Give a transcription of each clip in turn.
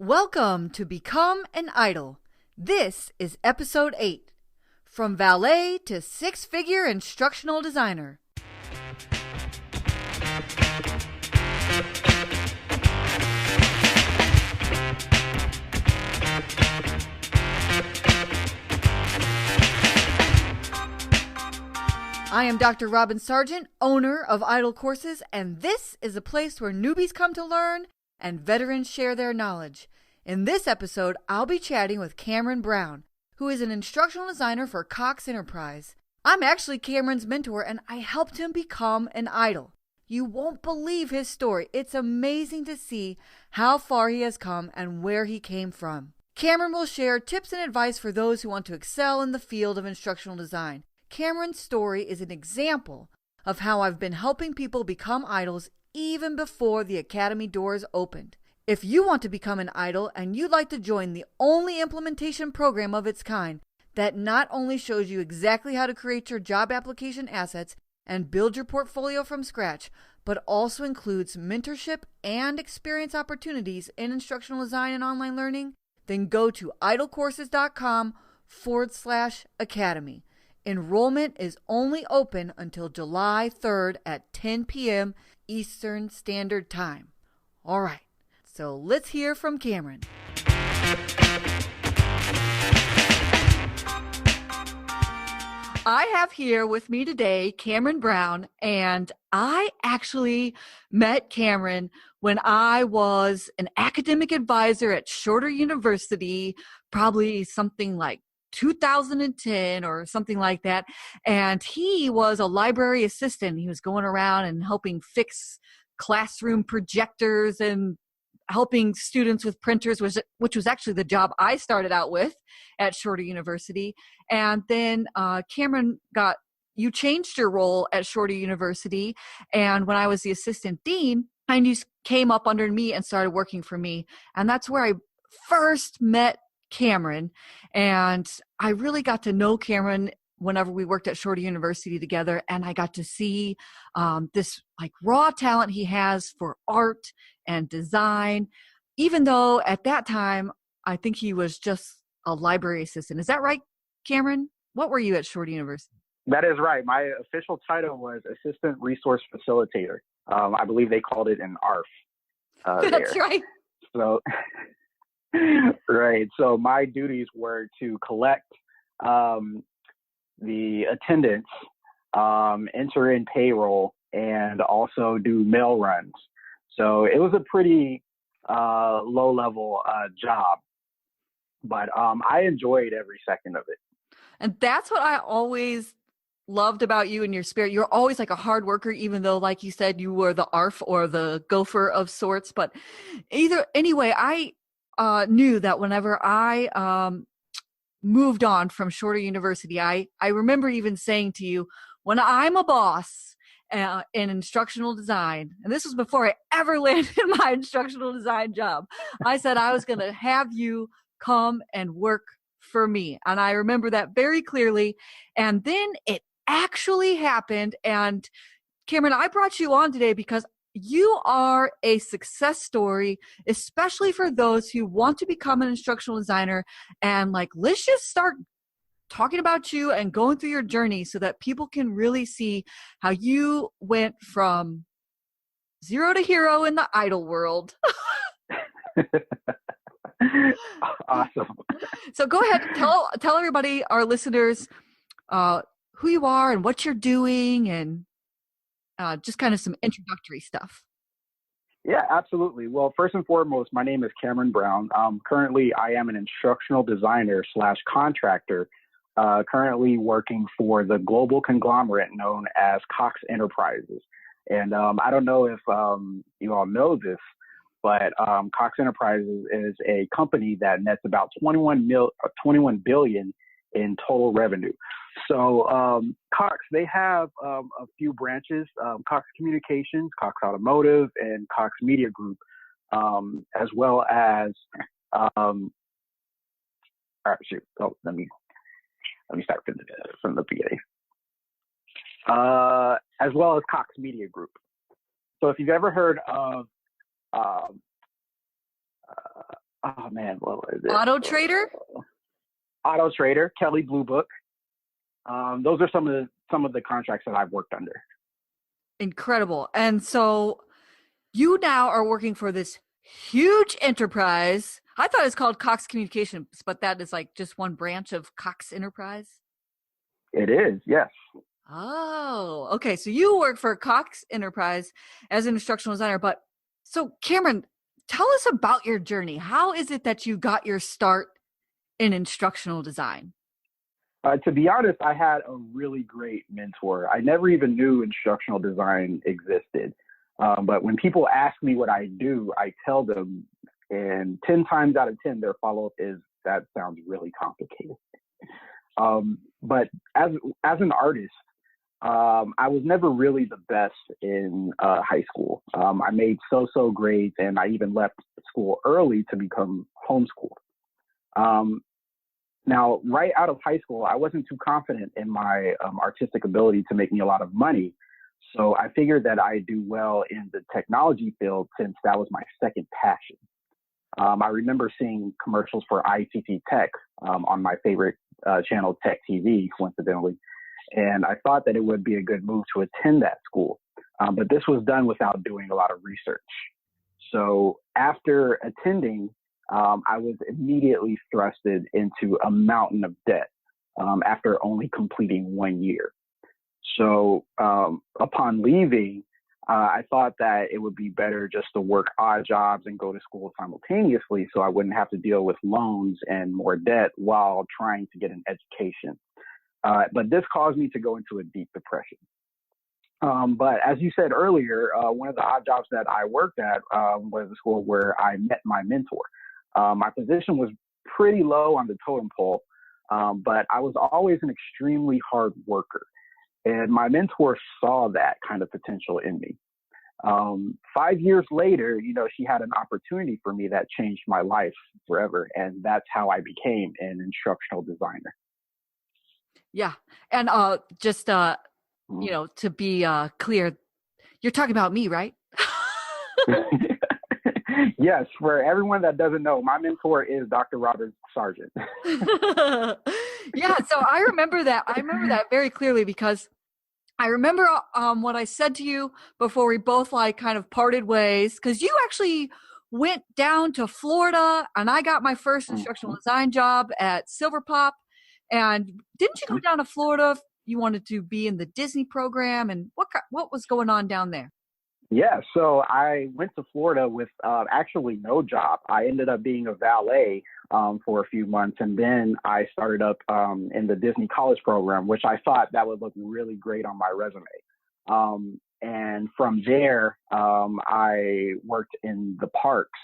Welcome to Become an Idol. This is episode 8, From Valet to Six-Figure Instructional Designer. I am Dr. Robin Sargent, owner of Idol Courses, and this is a place where newbies come to learn and veterans share their knowledge. In this episode, I'll be chatting with Cameron Brown, who is an instructional designer for Cox Enterprise. I'm actually Cameron's mentor, and I helped him become an idol. You won't believe his story. It's amazing to see how far he has come and where he came from. Cameron will share tips and advice for those who want to excel in the field of instructional design. Cameron's story is an example of how I've been helping people become idols even before the academy doors opened. If you want to become an idol and you'd like to join the only implementation program of its kind that not only shows you exactly how to create your job application assets and build your portfolio from scratch, but also includes mentorship and experience opportunities in instructional design and online learning, then go to idlecourses.com/academy. Enrollment is only open until July 3rd at 10 p.m. Eastern Standard Time. All right, so let's hear from Cameron. I have here with me today Cameron Brown, and I actually met Cameron when I was an academic advisor at Shorter University, probably something like 2010 or something like that. And he was a library assistant. He was going around and helping fix classroom projectors and helping students with printers, which was actually the job I started out with at Shorter University. And then Cameron, you changed your role at Shorter University. And when I was the assistant dean, you came up under me and started working for me. And that's where I first met Cameron, and I really got to know Cameron whenever we worked at Shorter University together, and I got to see this like raw talent he has for art and design, even though at that time I think he was just a library assistant. Is that right, Cameron? What were you at Shorter University? That is right. My official title was Assistant Resource Facilitator. I believe they called it an ARF. That's there. Right. So right. So my duties were to collect the attendance, enter in payroll, and also do mail runs. So it was a pretty low-level job, but I enjoyed every second of it. And that's what I always loved about you and your spirit. You're always like a hard worker, even though, like you said, you were the ARF or the gopher of sorts. But anyway, I knew that whenever I moved on from Shorter University, I remember even saying to you, when I'm a boss in instructional design, and this was before I ever landed my instructional design job, I said I was going to have you come and work for me. And I remember that very clearly. And then it actually happened. And Cameron, I brought you on today because you are a success story, especially for those who want to become an instructional designer. And let's just start talking about you and going through your journey so that people can really see how you went from zero to hero in the idol world. Awesome. So go ahead, tell everybody, our listeners, who you are and what you're doing, and just kind of some introductory stuff. Yeah, absolutely. Well, first and foremost, my name is Cameron Brown. Currently, I am an instructional designer / contractor, currently working for the global conglomerate known as Cox Enterprises. And I don't know if you all know this, but Cox Enterprises is a company that nets about 21 billion in total revenue. So Cox, they have a few branches, Cox Communications, Cox Automotive, and Cox Media Group, as well as let me start from the beginning. As well as Cox Media Group. So if you've ever heard of man, what was it? Auto Trader? Auto Trader, Kelly Blue Book. Those are some of the contracts that I've worked under. Incredible. And so you now are working for this huge enterprise. I thought it's called Cox Communications, but that is like just one branch of Cox Enterprise. It is, yes. Oh, okay. So you work for Cox Enterprise as an instructional designer. But so, Cameron, tell us about your journey. How is it that you got your start in instructional design? To be honest, I had a really great mentor. I never even knew instructional design existed. But when people ask me what I do, I tell them, and 10 times out of 10, their follow-up is, that sounds really complicated. But as an artist, I was never really the best in high school. I made so-so grades, and I even left school early to become homeschooled. Now, right out of high school, I wasn't too confident in my artistic ability to make me a lot of money. So I figured that I'd do well in the technology field since that was my second passion. I remember seeing commercials for ICT Tech on my favorite channel, Tech TV, coincidentally. And I thought that it would be a good move to attend that school. But this was done without doing a lot of research. So after attending, I was immediately thrusted into a mountain of debt after only completing 1 year. So upon leaving, I thought that it would be better just to work odd jobs and go to school simultaneously so I wouldn't have to deal with loans and more debt while trying to get an education. But this caused me to go into a deep depression. But as you said earlier, one of the odd jobs that I worked at was a school where I met my mentor. My position was pretty low on the totem pole, but I was always an extremely hard worker. And my mentor saw that kind of potential in me. 5 years later, she had an opportunity for me that changed my life forever. And that's how I became an instructional designer. Yeah. And just, to be clear, you're talking about me, right? Yes. For everyone that doesn't know, my mentor is Dr. Robert Sargent. Yeah. So I remember that. I remember that very clearly because I remember what I said to you before we both kind of parted ways, because you actually went down to Florida and I got my first instructional design job at Silver Pop. And didn't you go down to Florida? You wanted to be in the Disney program, and what was going on down there? Yeah, so I went to Florida with actually no job. I ended up being a valet for a few months, and then I started up in the Disney college program, which I thought that would look really great on my resume. And from there, I worked in the parks,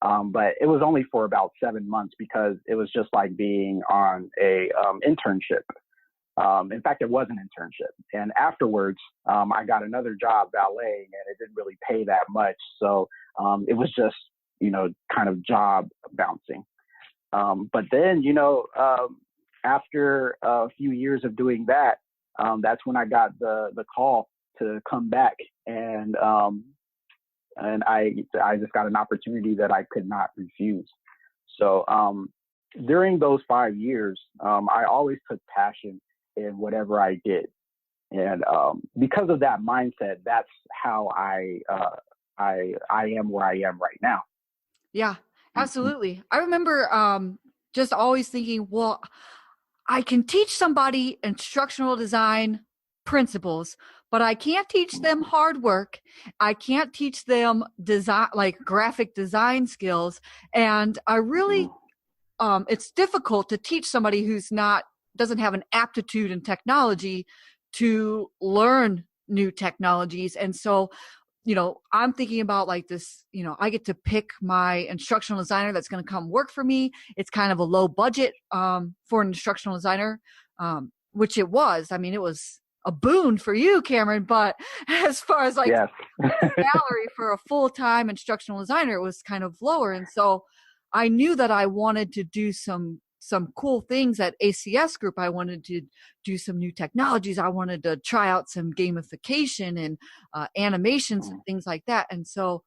but it was only for about 7 months because it was just like being on a internship. In fact, it was an internship. And afterwards, I got another job valeting, and it didn't really pay that much. So it was just, kind of job bouncing. But then, after a few years of doing that, that's when I got the call to come back. And I just got an opportunity that I could not refuse. So during those 5 years, I always took passion in whatever I did. And because of that mindset, that's how I am where I am right now. Yeah, absolutely. I remember just always thinking, well, I can teach somebody instructional design principles, but I can't teach them hard work. I can't teach them design, like graphic design skills. And I really, it's difficult to teach somebody who's doesn't have an aptitude in technology to learn new technologies. And so, I'm thinking about like this, I get to pick my instructional designer that's going to come work for me. It's kind of a low budget for an instructional designer, which it was. I mean, it was a boon for you, Cameron, but as far as yes. salary for a full-time instructional designer, it was kind of lower. And so I knew that I wanted to do some cool things at ACS Group. I wanted to do some new technologies. I wanted to try out some gamification and animations and things like that. And so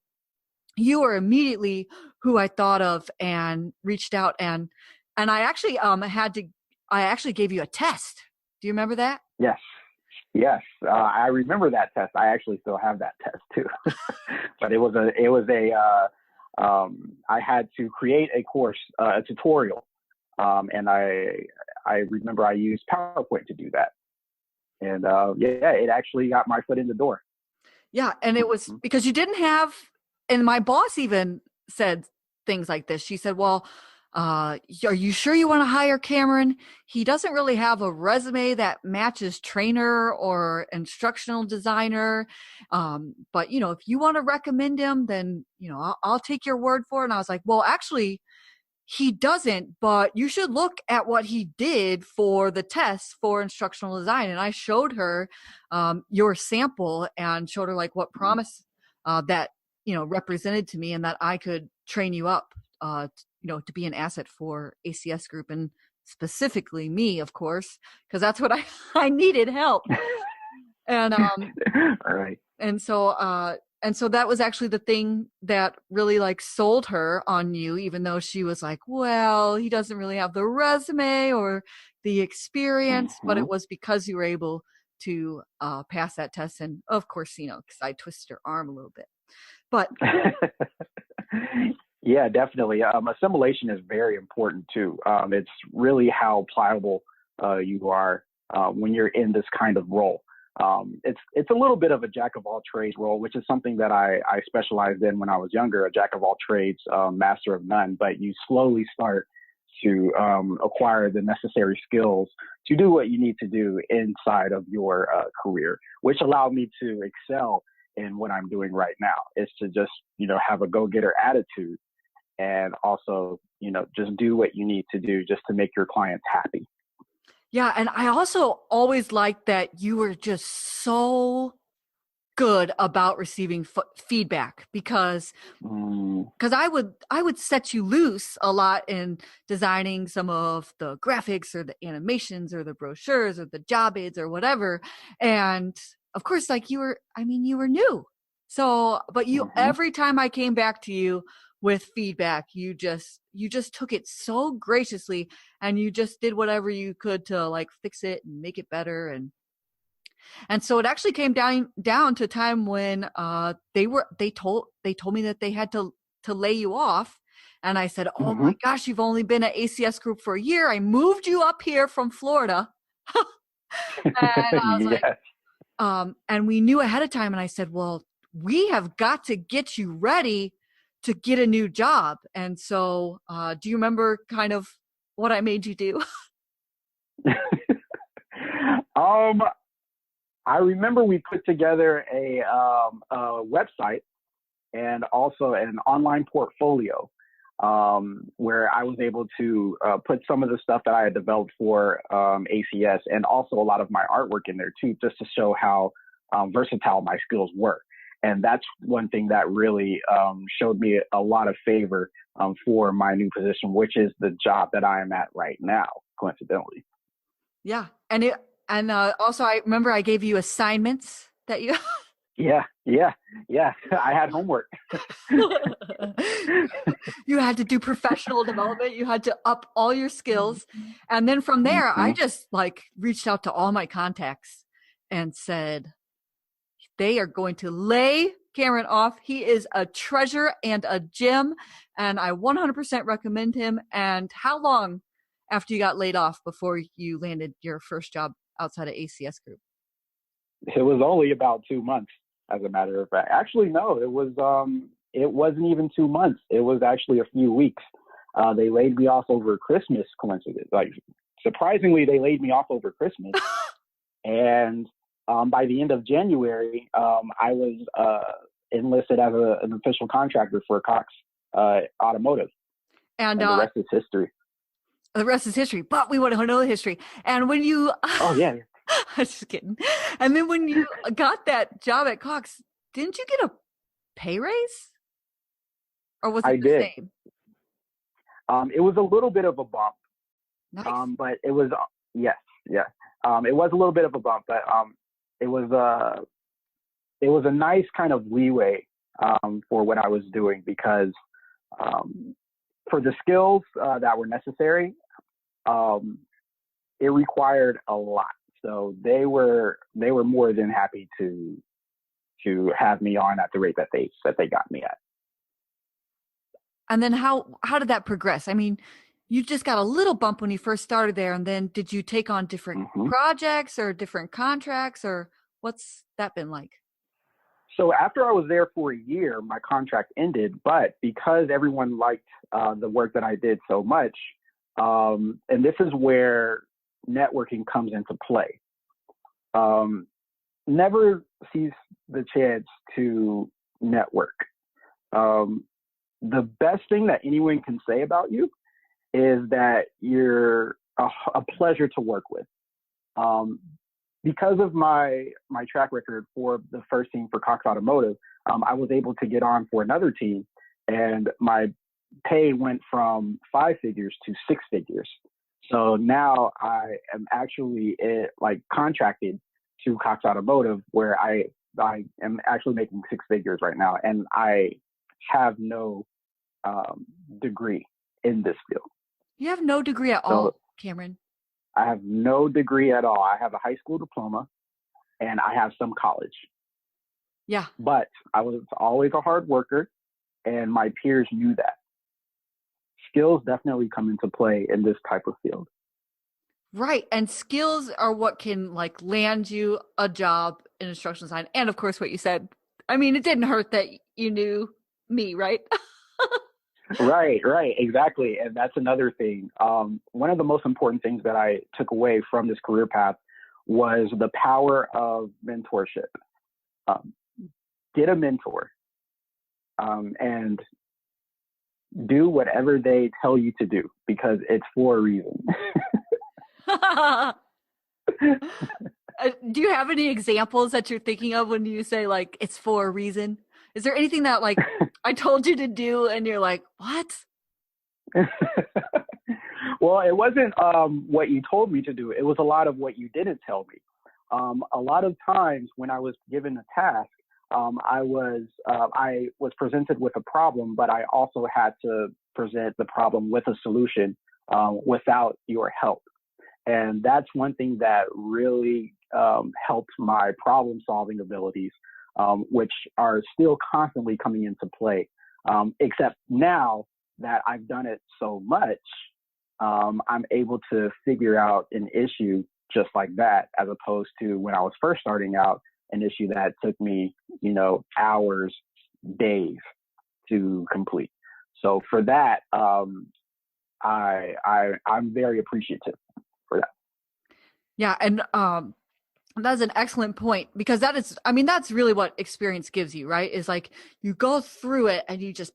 you were immediately who I thought of and reached out, and I actually I actually gave you a test. Do you remember that? Yes. Yes. I remember that test. I actually still have that test too. But I had to create a course, a tutorial. And I remember I used PowerPoint to do that. And yeah, it actually got my foot in the door. Yeah, and it was because you didn't have, and my boss even said things like this. She said, well, are you sure you want to hire Cameron? He doesn't really have a resume that matches trainer or instructional designer. But, if you want to recommend him, then, I'll take your word for it. And I was like, well, actually, he doesn't, but you should look at what he did for the test for instructional design. And I showed her your sample and showed her like what promise that, represented to me, and that I could train you up, to be an asset for ACS Group, and specifically me, of course, because that's what I needed help. And All right. and so that was actually the thing that really like sold her on you, even though she was like, well, he doesn't really have the resume or the experience, but it was because you were able to pass that test. And of course, because I twisted her arm a little bit, but yeah, definitely. Assimilation is very important too. It's really how pliable you are when you're in this kind of role. It's a little bit of a jack of all trades role, which is something that I specialized in when I was younger, a jack of all trades, master of none. But you slowly start to acquire the necessary skills to do what you need to do inside of your career, which allowed me to excel in what I'm doing right now. Is to just, have a go-getter attitude, and also, just do what you need to do just to make your clients happy. Yeah, and I also always liked that you were just so good about receiving feedback, because I would set you loose a lot in designing some of the graphics or the animations or the brochures or the job aids or whatever, and of course, like you were new, so but you every time I came back to you with feedback, you just took it so graciously, and you just did whatever you could to like fix it and make it better. And so it actually came down to a time when they told me that they had to lay you off. And I said, oh my gosh, you've only been at ACS Group for a year. I moved you up here from Florida. And I was like, and we knew ahead of time. And I said, well, we have got to get you ready to get a new job. And so, do you remember kind of what I made you do? I remember we put together a website and also an online portfolio where I was able to put some of the stuff that I had developed for ACS, and also a lot of my artwork in there too, just to show how versatile my skills were. And that's one thing that really showed me a lot of favor for my new position, which is the job that I am at right now, coincidentally. Yeah. And also I remember I gave you assignments that you Yeah. I had homework. You had to do professional development. You had to up all your skills. And then from there, I just like reached out to all my contacts and said, they are going to lay Cameron off. He is a treasure and a gem, and I 100% recommend him. And how long after you got laid off before you landed your first job outside of ACS Group? It was only about 2 months, as a matter of fact. Actually, no, it wasn't even 2 months. It was actually a few weeks. They laid me off over Christmas, coincidence. Like, surprisingly, they laid me off over Christmas. And by the end of January, I was enlisted as an official contractor for Cox Automotive. And the rest is history. The rest is history, but we want to know the history. And when you... Oh, yeah. I'm just kidding. And then when you got that job at Cox, didn't you get a pay raise? Or was it the same? It was a little bit of a bump. Nice. But it was, yes. It was a little bit of a bump, but it was a nice kind of leeway for what I was doing because for the skills that were necessary, it required a lot. So they were more than happy to have me on at the rate that they got me at. And then how did that progress? I mean, you just got a little bump when you first started there, and then did you take on different projects or different contracts, or what's that been like? So after I was there for a year, my contract ended, but because everyone liked the work that I did so much, and this is where networking comes into play. Never seize the chance to network. The best thing that anyone can say about you is that you're a pleasure to work with. Because of my track record for the first team for Cox Automotive, I was able to get on for another team, and my pay went from 5 figures to 6 figures. So now I am actually contracted to Cox Automotive, where I am actually making 6 figures right now, and I have no degree in this field. You have no degree at all, Cameron? I have no degree at all. I have a high school diploma and I have some college. Yeah. But I was always a hard worker, and my peers knew that. Skills definitely come into play in this type of field. Right. And skills are what can land you a job in instructional design. And of course, what you said, I mean, it didn't hurt that you knew me, right? Right, exactly. And that's another thing. One of the most important things that I took away from this career path was the power of mentorship. Get a mentor and do whatever they tell you to do, because it's for a reason. Do you have any examples that you're thinking of when you say it's for a reason? Is there anything that I told you to do and you're like, what? Well, it wasn't what you told me to do. It was a lot of what you didn't tell me. A lot of times when I was given a task, I was presented with a problem, but I also had to present the problem with a solution without your help. And that's one thing that really helped my problem-solving abilities, which are still constantly coming into play. Except now that I've done it so much, I'm able to figure out an issue just like that, as opposed to when I was first starting out, an issue that took me, hours, days to complete. So for that, I'm very appreciative for that. Yeah. And that's an excellent point, because that's really what experience gives you, right? Is you go through it and you just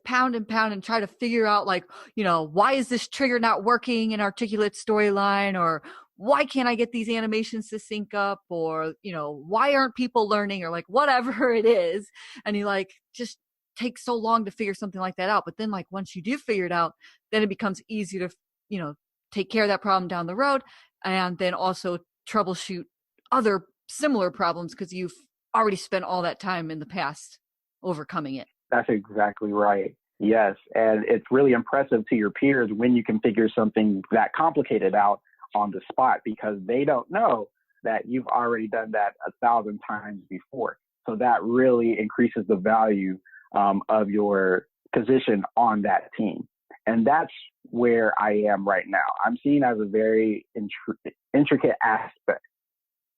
pound and pound and try to figure out why is this trigger not working in articulate storyline, or why can't I get these animations to sync up, or, why aren't people learning, or whatever it is. And you just take so long to figure something like that out. But then once you do figure it out, then it becomes easier to, take care of that problem down the road, and then also troubleshoot other similar problems because you've already spent all that time in the past overcoming it. That's exactly right. Yes. And it's really impressive to your peers when you can figure something that complicated out on the spot, because they don't know that you've already done that 1,000 times before. So that really increases the value of your position on that team. And that's where I am right now. I'm seen as a very intricate aspect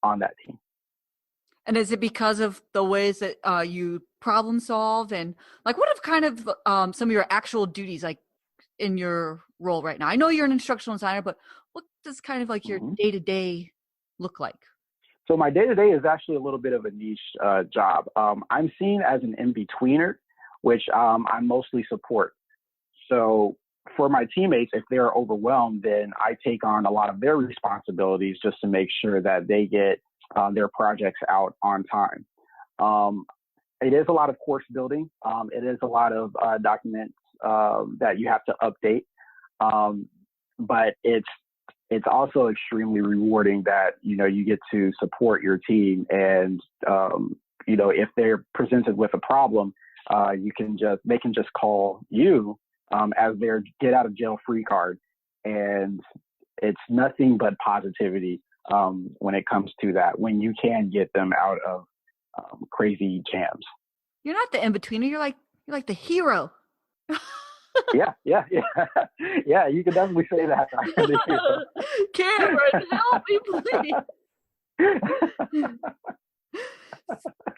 on that team. And is it because of the ways that you problem solve, and what are kind of some of your actual duties in your role right now? I know you're an instructional designer, but what does kind of your day-to-day look like? So my day-to-day is actually a little bit of a niche job. I'm seen as an in-betweener, which I mostly support. So for my teammates, if they're overwhelmed, then I take on a lot of their responsibilities just to make sure that they get their projects out on time. It is a lot of course building. It is a lot of documents that you have to update. But it's also extremely rewarding that, you get to support your team and if they're presented with a problem, they can just call you as their get out of jail free card. And it's nothing but positivity when it comes to that, when you can get them out of crazy jams. You're not the in-betweener. You're like the hero. Yeah. Yeah, you can definitely say that. Cameron, help me, please.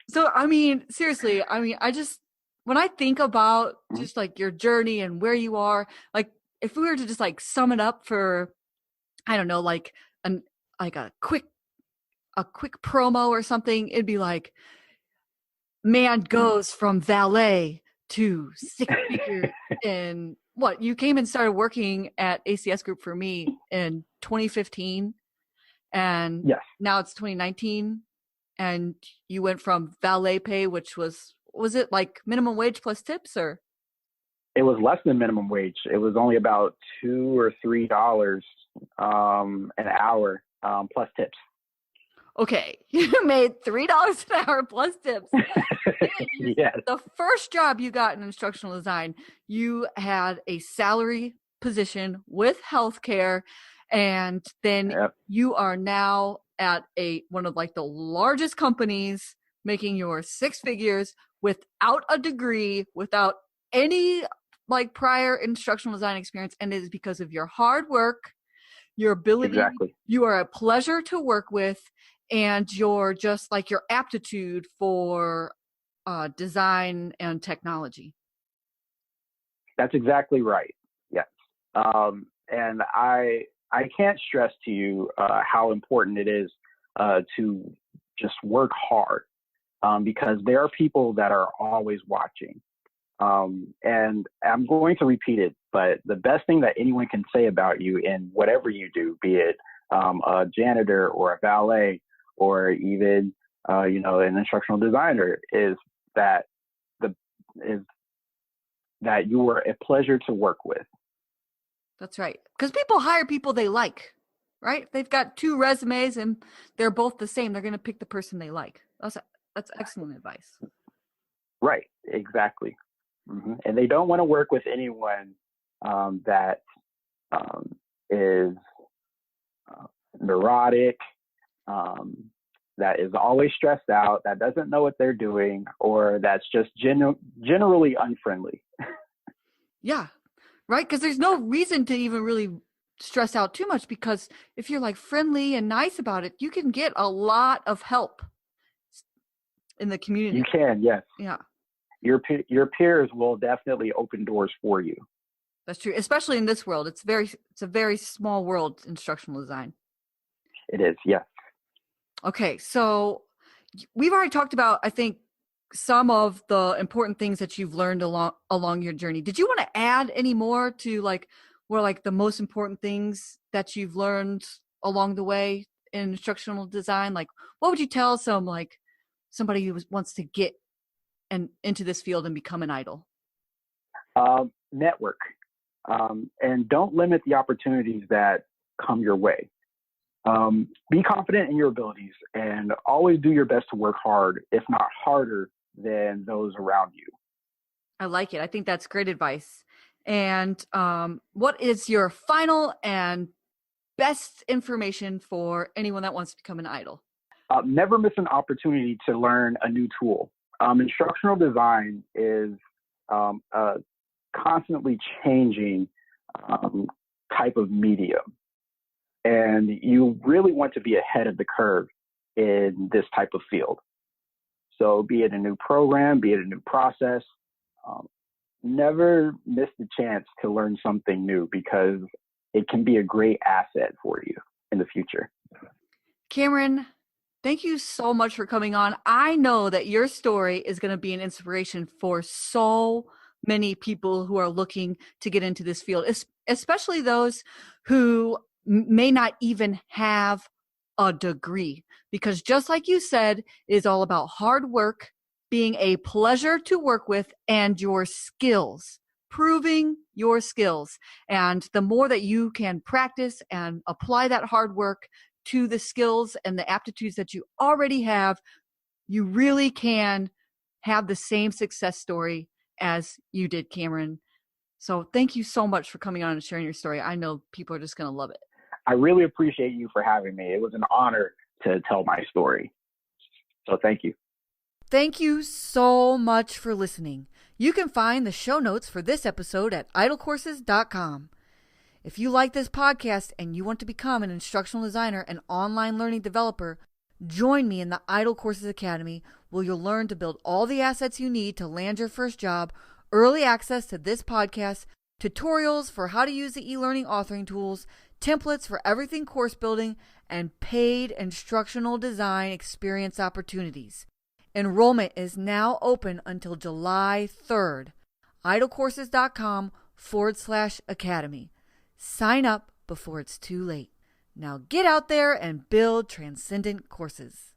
So, I mean, seriously, when I think about just like your journey and where you are, like if we were to just like sum it up for, I don't know, like a quick promo or something, it'd be like, man goes from valet to six figures. And what, you came and started working at ACS Group for me in 2015, and yes, now it's 2019, and you went from valet pay, which was it like minimum wage plus tips, or? It was less than minimum wage. It was only about $2 or $3 an hour plus tips. Okay, you made $3 an hour plus tips. Yes. The first job you got in instructional design, you had a salary position with healthcare, and then you are now at one of like the largest companies, making your six figures without a degree, without any like prior instructional design experience, and it is because of your hard work, your ability. Exactly. You are a pleasure to work with, and your aptitude for design and technology. That's exactly right. Yes. And I can't stress to you how important it is to just work hard, because there are people that are always watching. And I'm going to repeat it, but the best thing that anyone can say about you in whatever you do, be it a janitor or a valet, or even an instructional designer, is that you were a pleasure to work with. That's right, because people hire people they like, right? They've got two resumes and they're both the same. They're going to pick the person they like. That's excellent advice. Right, exactly. Mm-hmm. And they don't want to work with anyone that is neurotic, that is always stressed out, that doesn't know what they're doing, or that's just generally unfriendly. Yeah, right? Because there's no reason to even really stress out too much, because if you're like friendly and nice about it, you can get a lot of help in the community. You can, yes. Yeah. Your peers will definitely open doors for you. That's true, especially in this world. It's a very small world, instructional design. It is, yes. Okay, so we've already talked about, I think, some of the important things that you've learned along your journey. Did you want to add any more to the most important things that you've learned along the way in instructional design? Like, what would you tell somebody who wants to get into this field and become an idol? Network, and don't limit the opportunities that come your way. Be confident in your abilities, and always do your best to work hard, if not harder than those around you. I like it. I think that's great advice. And what is your final and best information for anyone that wants to become an idol? Never miss an opportunity to learn a new tool. Instructional design is a constantly changing type of medium. And you really want to be ahead of the curve in this type of field. So be it a new program, be it a new process, never miss the chance to learn something new, because it can be a great asset for you in the future. Cameron, thank you so much for coming on. I know that your story is going to be an inspiration for so many people who are looking to get into this field, especially those who may not even have a degree, because just like you said, it is all about hard work, being a pleasure to work with, and your skills, proving your skills. And the more that you can practice and apply that hard work to the skills and the aptitudes that you already have, you really can have the same success story as you did, Cameron. So thank you so much for coming on and sharing your story. I know people are just going to love it. I really appreciate you for having me. It was an honor to tell my story. So thank you. Thank you so much for listening. You can find the show notes for this episode at idlecourses.com. If you like this podcast and you want to become an instructional designer and online learning developer, join me in the Idle Courses Academy, where you'll learn to build all the assets you need to land your first job, early access to this podcast, tutorials for how to use the e-learning authoring tools, templates for everything course building, and paid instructional design experience opportunities. Enrollment is now open until July 3rd. idlecourses.com/academy. Sign up before it's too late. Now get out there and build transcendent courses.